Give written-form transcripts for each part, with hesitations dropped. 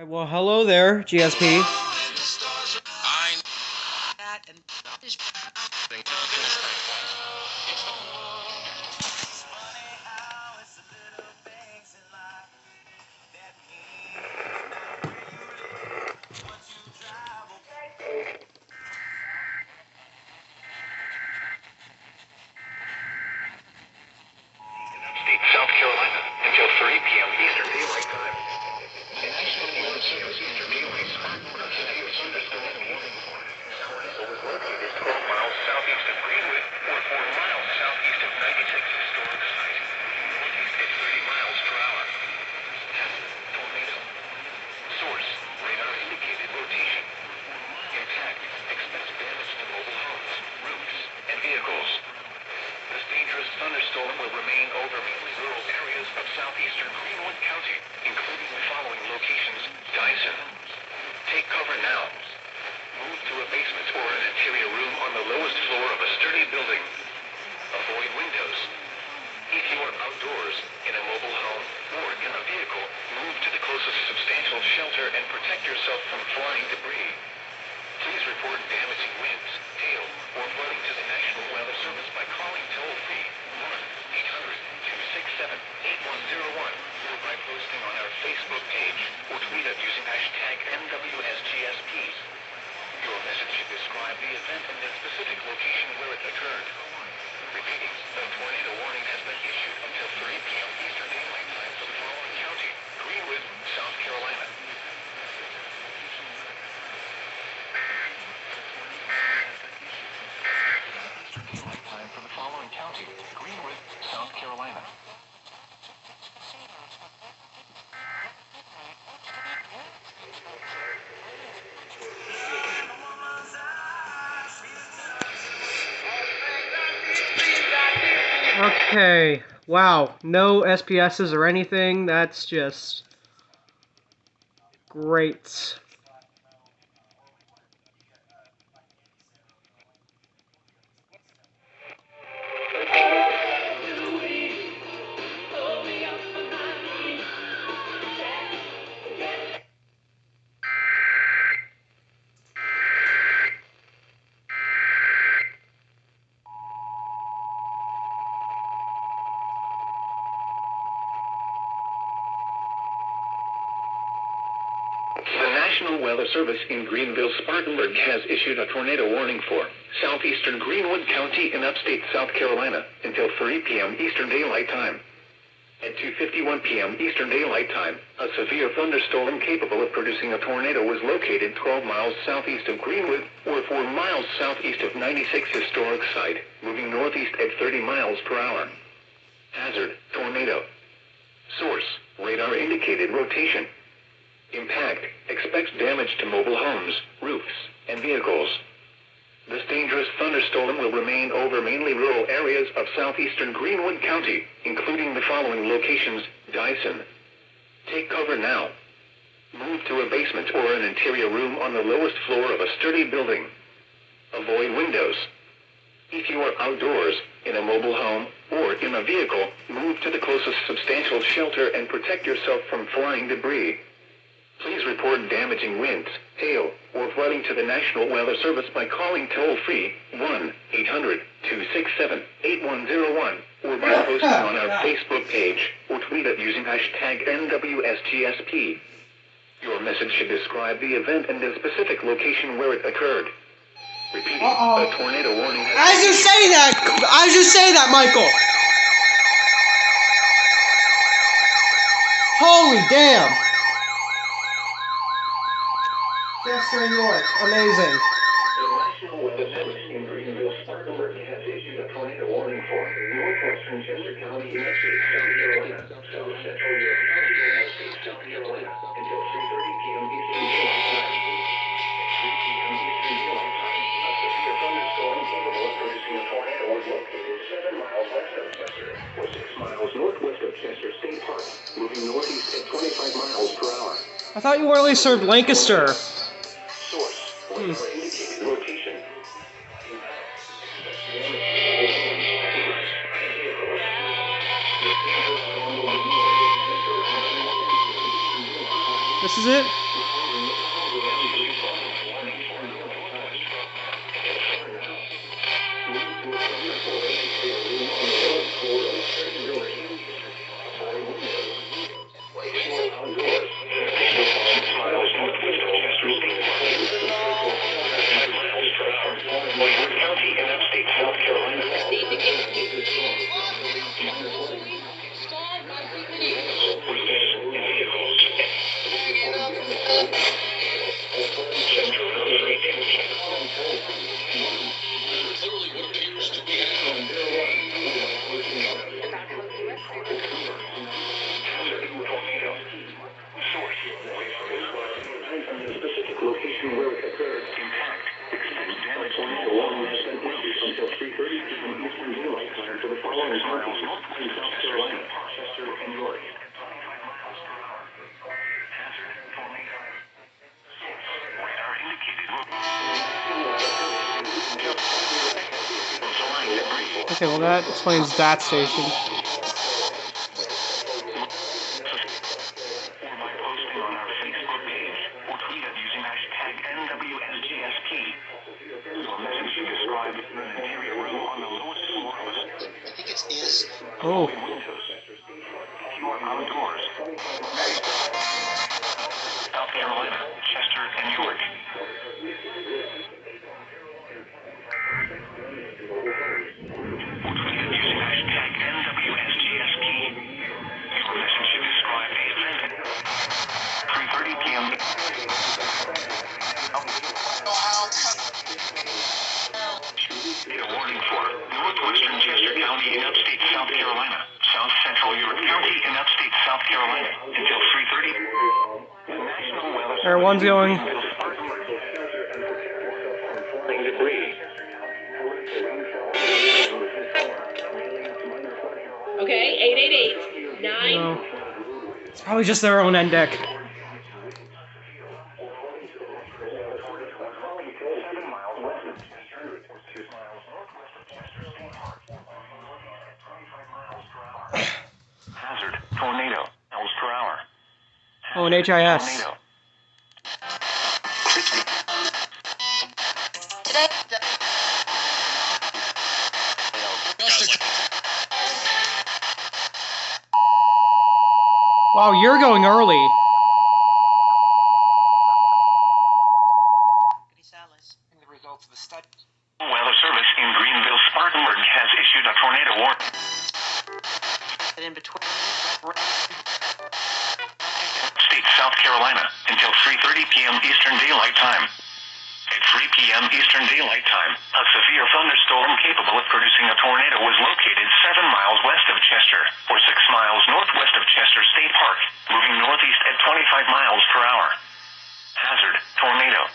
Alright, well, hello there, GSP. South Carolina until 3 p.m. Eastern Daylight Time. The National Weather Service Eastern Daylight Time for severe thunderstorm warning. Tornado was located 12 miles southeast of Greenwood or 4 miles southeast of 96 historic site. Northeast at 30 miles per hour. Tornado. Source, radar indicated rotation. Impact, expects damage to mobile homes, roofs, and vehicles. This dangerous thunderstorm will remain over mainly rural areas of southeastern Greenwood County, including the following locations: Dyson. Take cover now. Move to a basement or an interior room on the lowest floor of a sturdy building. Avoid windows. If you are outdoors, in a mobile home, or in a vehicle, move to the closest substantial shelter and protect yourself from flying debris. Please report damaging winds, hail, or flooding to the National Weather Service by calling toll-free 1-800-267-8101 or by posting on our Facebook page or tweet it using hashtag NWSGSP. Your message should describe the event and the specific location where it occurred. Repeating, a tornado warning has been issued until 3 p.m. Eastern Daylight Time for the following county: Greenwood, South Carolina. Time for the following county: Greenwood, South Carolina. Okay, wow, no SPSs or anything, that's just great. The National Weather Service in Greenville-Spartanburg has issued a tornado warning for southeastern Greenwood County in upstate South Carolina until 3 p.m. Eastern Daylight Time. At 2:51 p.m. Eastern Daylight Time, a severe thunderstorm capable of producing a tornado was located 12 miles southeast of Greenwood or 4 miles southeast of 96 historic site, moving northeast at 30 miles per hour. Hazard, tornado. Source, radar indicated rotation. Impact, expects damage to mobile homes, roofs, and vehicles. This dangerous thunderstorm will remain over mainly rural areas of southeastern Greenwood County, including the following locations: Dyson. Take cover now. Move to a basement or an interior room on the lowest floor of a sturdy building. Avoid windows. If you are outdoors, in a mobile home, or in a vehicle, move to the closest substantial shelter and protect yourself from flying debris. Please report damaging winds, hail, or flooding to the National Weather Service by calling toll-free 1-800-267-8101 or by posting on our Facebook page or tweet it using hashtag NWSGSP. Your message should describe the event and the specific location where it occurred. Repeating, a tornado warning has As you say that, Michael! Holy damn! Chester, New York, amazing. The National Weather Service in Greenville-Spartanburg has issued a tornado warning for northwestern Chester County in upstate South Carolina, south central York County in upstate South Carolina, until 3:30 p.m. Eastern Daylight Time. At 3 p.m. Eastern Daylight Time, a severe thunderstorm capable of producing a tornado was located 7 miles west of Chester, or 6 miles northwest of Chester State Park, moving northeast at 25 miles per hour. I thought you only served Lancaster. Source, radar indicated rotation. This is it? Okay, well that explains that station. I think it's EAS. Oh. South Carolina, Chester, and York. Using hashtag NWSGSP. Your message should describe the event at 3:30 p.m. A warning for northwestern Chester County in upstate South Carolina, south central York County in upstate South Carolina until 3:30. National Weather Everyone's going. Okay, 888 No. It's probably just their own end deck. Hazard, tornado, miles per hour. Oh, an HIS. Tornado. Today, Wow, you're going early. the results of the study. Weather Service in Greenville, Spartanburg has issued a tornado warning. In between, State South Carolina until 3:30 p.m. Eastern Daylight Time. At 3 p.m. Eastern Daylight Time, a severe thunderstorm capable of producing a tornado was located 7 miles west of Chester, or 6 miles northwest of Chester State Park, moving northeast at 25 miles per hour. Hazard, tornado.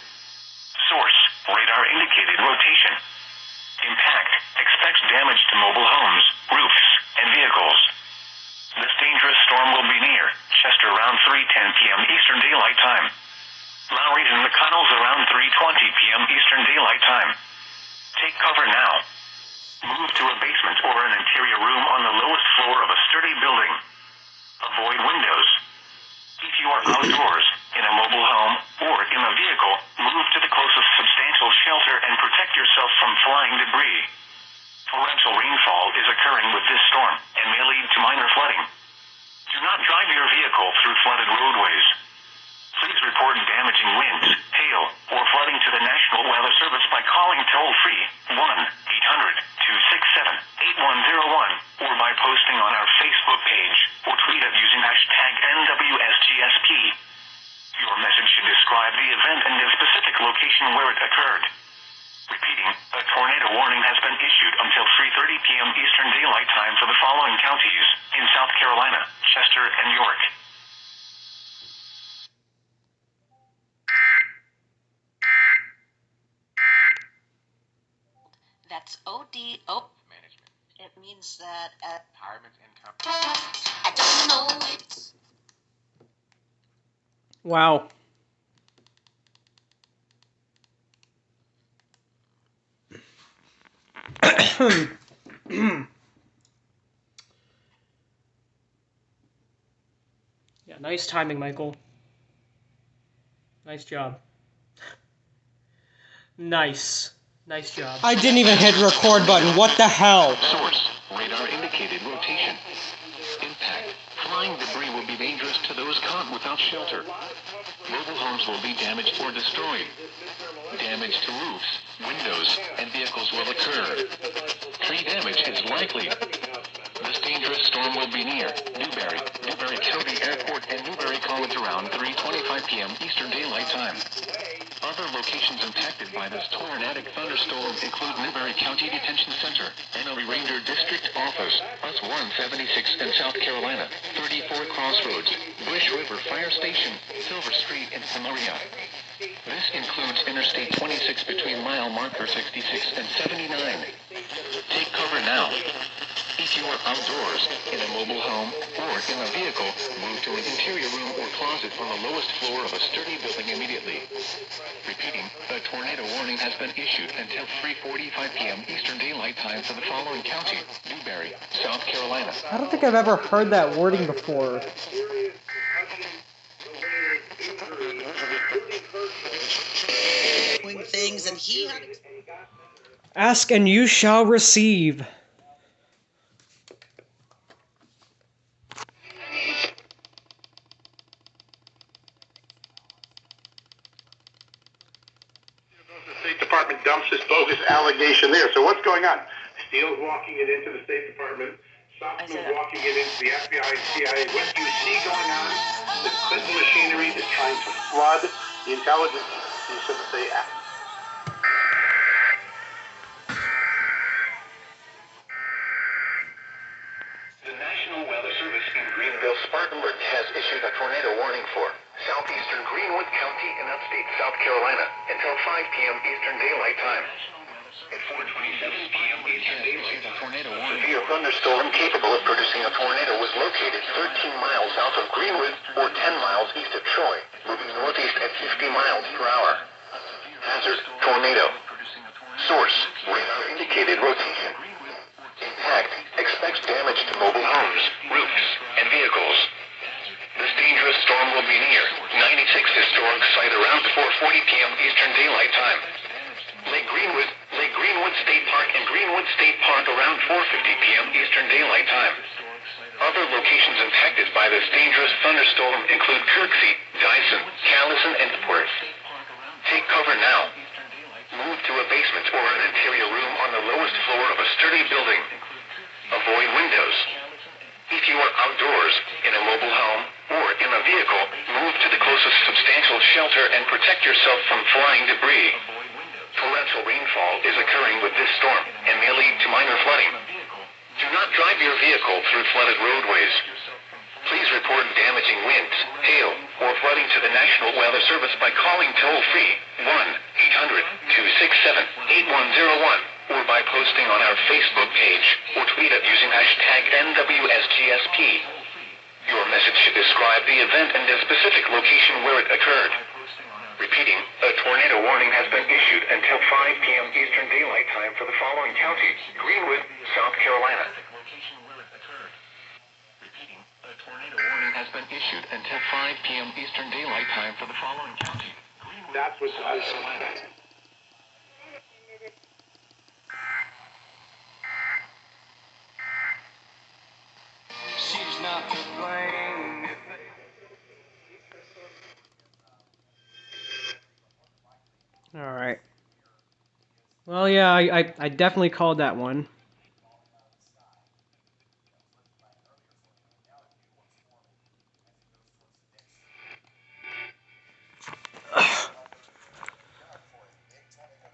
Source, radar indicated rotation. Impact, expects damage to mobile homes, roofs, and vehicles. This dangerous storm will be near Chester around 3:10 p.m. Eastern Daylight Time. Lowry's and McConnell's around 3:20 p.m. Eastern Daylight Time. Take cover now. Move to a basement or an interior room on the lowest floor of a sturdy building. Avoid windows. If you are outdoors, in a mobile home, or in a vehicle, move to the closest substantial shelter and protect yourself from flying debris. Torrential rainfall is occurring with this storm and may lead to minor flooding. Do not drive your vehicle through flooded roadways. Please report damaging winds, hail, or flooding to the National Weather Service by calling toll-free 1-800-267-8101 or by posting on our Facebook page or tweet it using hashtag NWSGSP. Your message should describe the event and the specific location where it occurred. Repeating, a tornado warning has been issued until 3:30 p.m. Eastern Daylight Time for the following counties in South Carolina, Chester, and York. that's ODO. Management, It means that retirement income. I don't know it's Wow. Yeah, nice timing, Michael. Nice job. Nice. Nice job. I didn't even hit record button. What the hell? Source, radar indicated rotation. Impact, flying debris will be dangerous to those caught without shelter. Mobile homes will be damaged or destroyed. Damage to roofs, windows, and vehicles will occur. Tree damage is likely. The This dangerous storm will be near Newberry County Airport, and Newberry College around 3:25 p.m. Eastern Daylight Time. Other locations impacted by this tornadic thunderstorm include Newberry County Detention Center, Henry Ranger District Office, Bus 176 in South Carolina, 34 Crossroads, Bush River Fire Station, Silver Street in Samaria. This includes Interstate 26 between mile marker 66 and 79. Take cover now. If you are outdoors, in a mobile home, or in a vehicle, move to an interior room or closet on the lowest floor of a sturdy building immediately. Repeating, a tornado warning has been issued until 3:45 p.m. Eastern Daylight Time for the following county: Newberry, South Carolina. I don't think I've ever heard that wording before. Doing things, and he had. Ask and you shall receive. The State Department dumps this bogus allegation there. So what's going on? Steele's walking it into the State Department. Sussman's walking it into the FBI and CIA. What you see going on, the Clinton machinery is trying to flood the intelligence so that they act. The National Weather Service in Greenville-Spartanburg has issued a tornado warning for southeastern Greenwood County in upstate South Carolina until 5 p.m. Eastern Daylight Time. At 4:27 p.m. Eastern Daylight Time, a severe thunderstorm capable of producing a tornado was located 13 miles south of Greenwood or 10 miles east of Troy, moving northeast at 50 miles per hour. Hazard: tornado. Source: radar indicated rotation. Impact: expects damage to mobile homes, roofs, and vehicles. This dangerous storm will be near 96 Historic Site around 4:40 p.m. Eastern Daylight Time. Lake Greenwood State Park and Greenwood State Park around 4:50 p.m. Eastern Daylight Time. Other locations impacted by this dangerous thunderstorm include Kirksey, Dyson, Callison, and Worth. Take cover now. Move to a basement or an interior room on the lowest floor of a sturdy building. Avoid windows. If you are outdoors, in a mobile home, or in a vehicle, move to the closest substantial shelter and protect yourself from flying debris. Torrential rainfall is occurring with this storm and may lead to minor flooding. Do not drive your vehicle through flooded roadways. Please report damaging winds, hail, or flooding to the National Weather Service by calling toll-free 1-800-267-8101 or by posting on our Facebook page or tweet it using hashtag NWSGSP. Your message should describe the event and the specific location where it occurred. Repeating, a tornado warning has been issued until 5 p.m. Eastern Daylight Time for the following county: Greenwood, South Carolina. Repeating, a tornado warning has been issued until 5 p.m. Eastern Daylight Time for the following county: Greenwood, That's what's South Carolina. She's not to blame. All right. Well, yeah, I definitely called that one.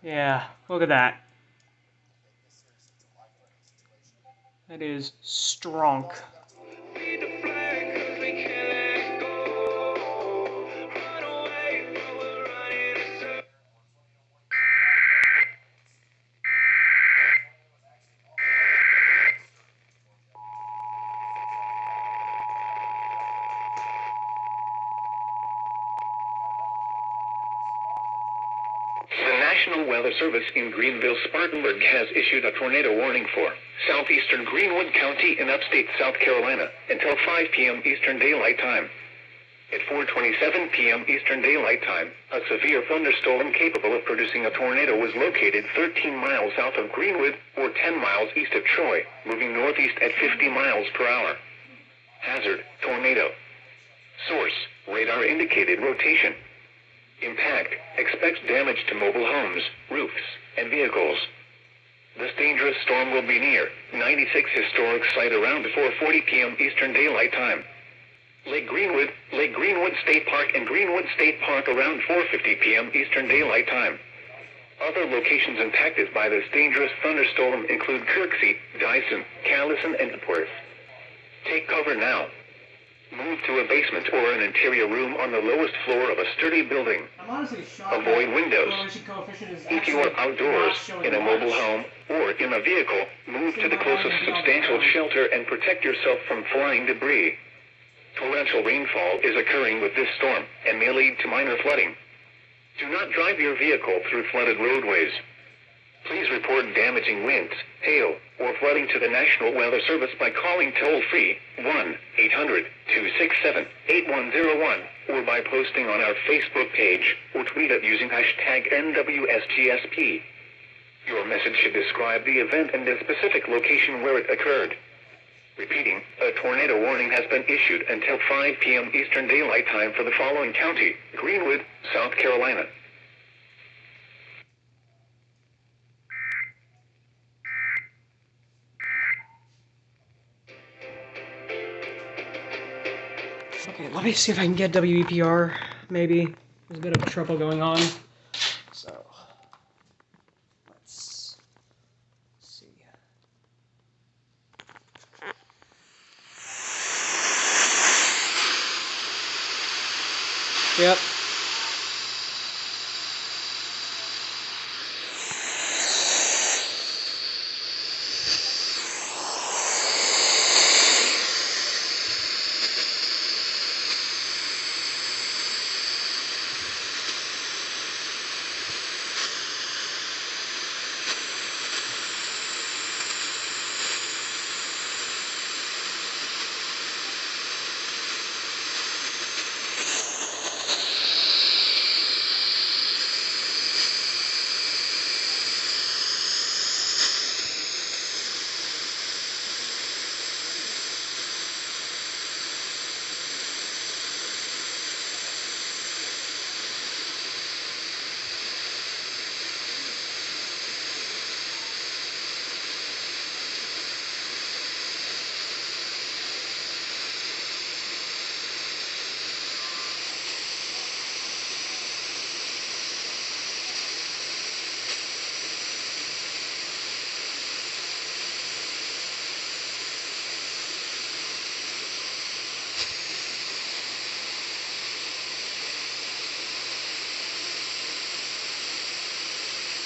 Yeah, look at that. That is strong. The National Weather Service in Greenville-Spartanburg has issued a tornado warning for southeastern Greenwood County in upstate South Carolina until 5 p.m. Eastern Daylight Time. At 4:27 p.m. Eastern Daylight Time, a severe thunderstorm capable of producing a tornado was located 13 miles south of Greenwood or 10 miles east of Troy, moving northeast at 50 miles per hour. Hazard: tornado. Source: radar indicated rotation. Impact: expects damage to mobile homes, roofs, and vehicles. This dangerous storm will be near 96 Historic Site around 4:40 p.m. Eastern Daylight Time. Lake Greenwood State Park and Greenwood State Park around 4:50 p.m. Eastern Daylight Time. Other locations impacted by this dangerous thunderstorm include Kirksey, Dyson, Callison, and Epworth. Take cover now. Move to a basement or an interior room on the lowest floor of a sturdy building. I'm honestly shocked. Avoid windows. Correlation coefficient is If you are outdoors, in a mobile home, or in a vehicle, move to the closest substantial shelter and protect yourself from flying debris. Torrential rainfall is occurring with this storm and may lead to minor flooding. Do not drive your vehicle through flooded roadways. Please report damaging winds, hail, or flooding to the National Weather Service by calling toll-free 1-800-267-8101 or by posting on our Facebook page or tweet it using hashtag NWSGSP. Your message should describe the event and the specific location where it occurred. Repeating, a tornado warning has been issued until 5 p.m. Eastern Daylight Time for the following county: Greenwood, South Carolina. Okay, let me see if I can get WEPR. Maybe there's a bit of trouble going on. So let's see. Yep.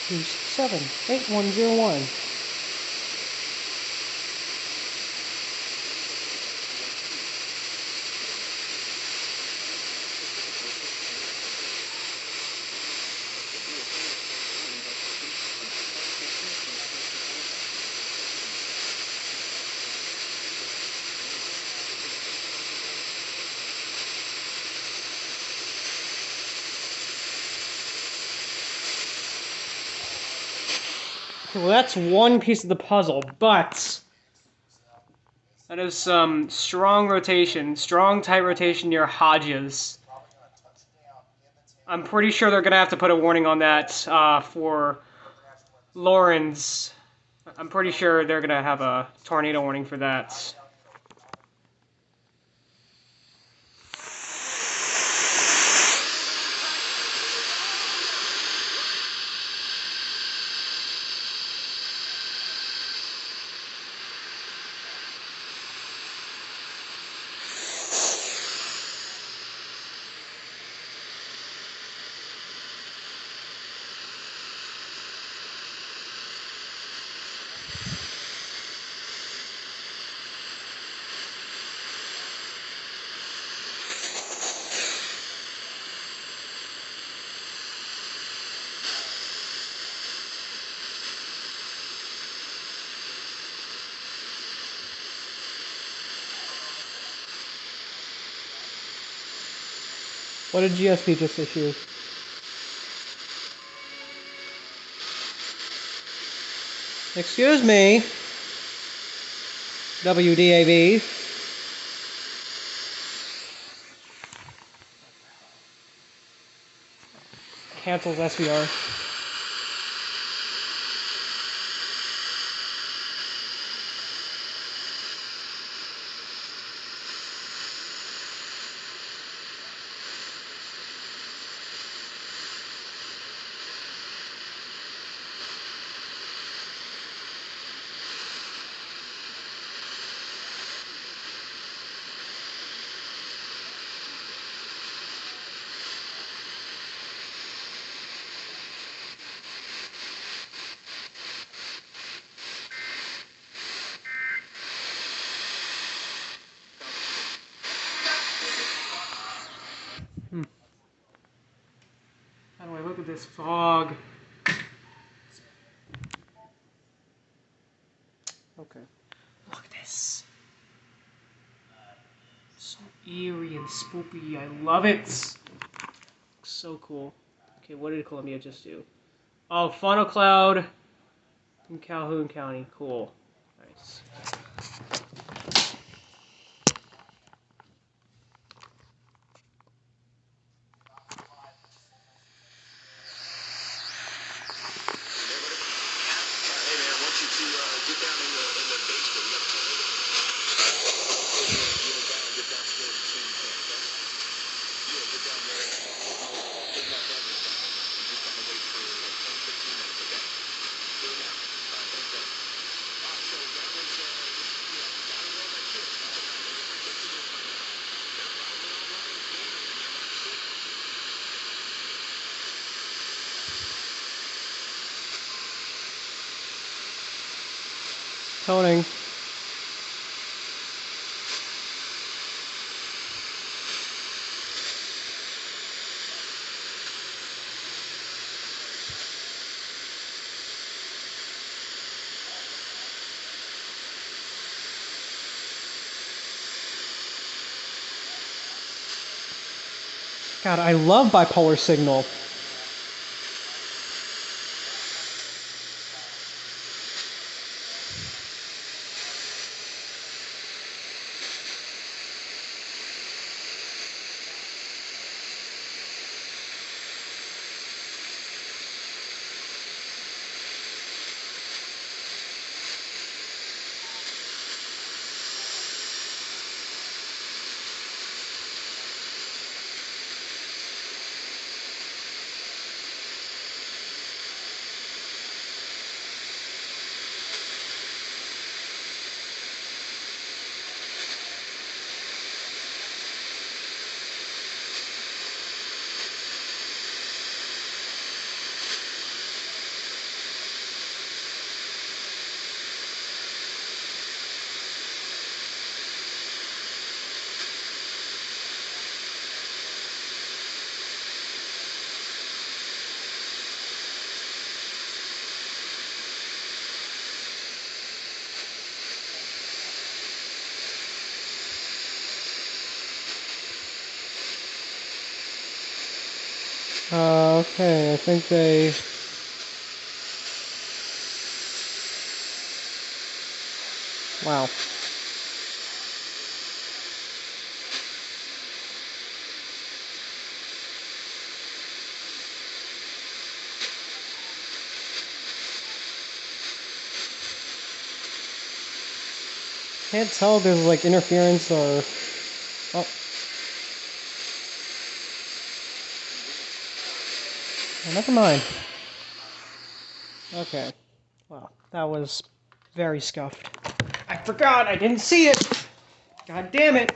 Two 7-8101. Well, that's one piece of the puzzle, but that is some strong rotation, strong tight rotation near Hodges. I'm pretty sure they're going to have to put a warning on that for Lawrence. I'm pretty sure they're going to have a tornado warning for that. What did GSP just issue? Excuse me. WDAV. Cancels SVR. How do I look at this fog? Okay. Look at this. So eerie and spooky. I love it. So cool. Okay, what did Columbia just do? Oh, funnel cloud in Calhoun County. Cool. Nice. Toning. God, I love bipolar signal. Okay, I think they... Wow. Can't tell if there's like interference or... Oh. Well, never mind. Okay. Wow, that was very scuffed. I forgot, I didn't see it! God damn it!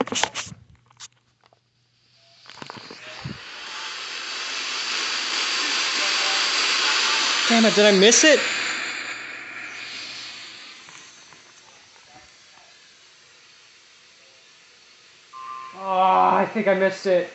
Damn it, did I miss it? Oh, I think I missed it.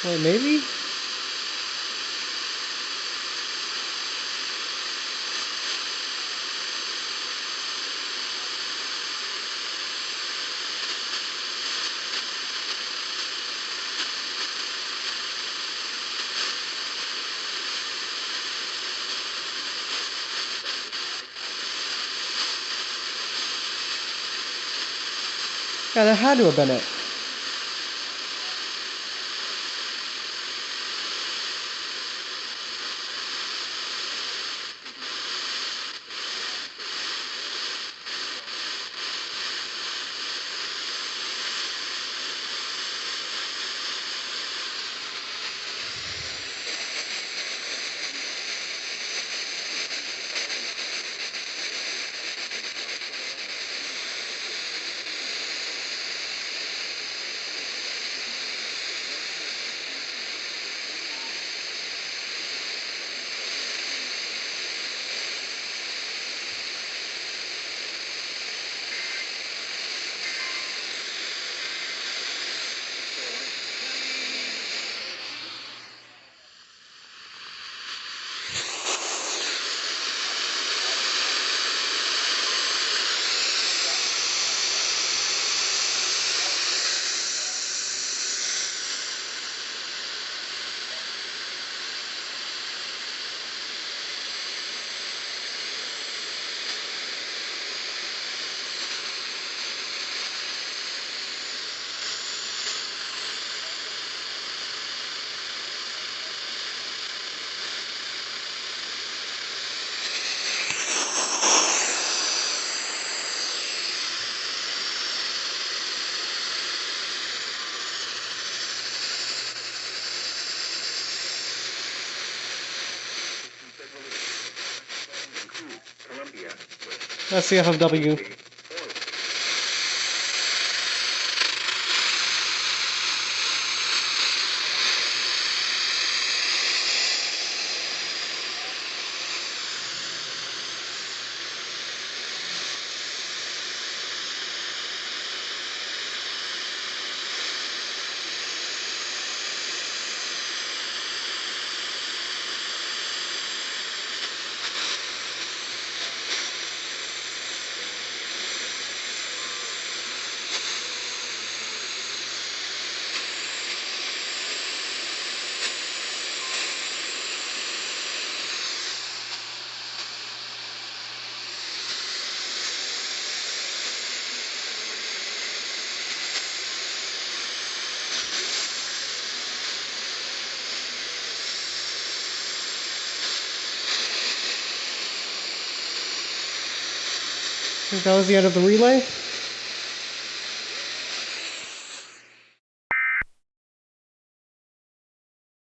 Wait, maybe? Yeah, that had to have been it. That's the FFW. I think that was the end of the relay.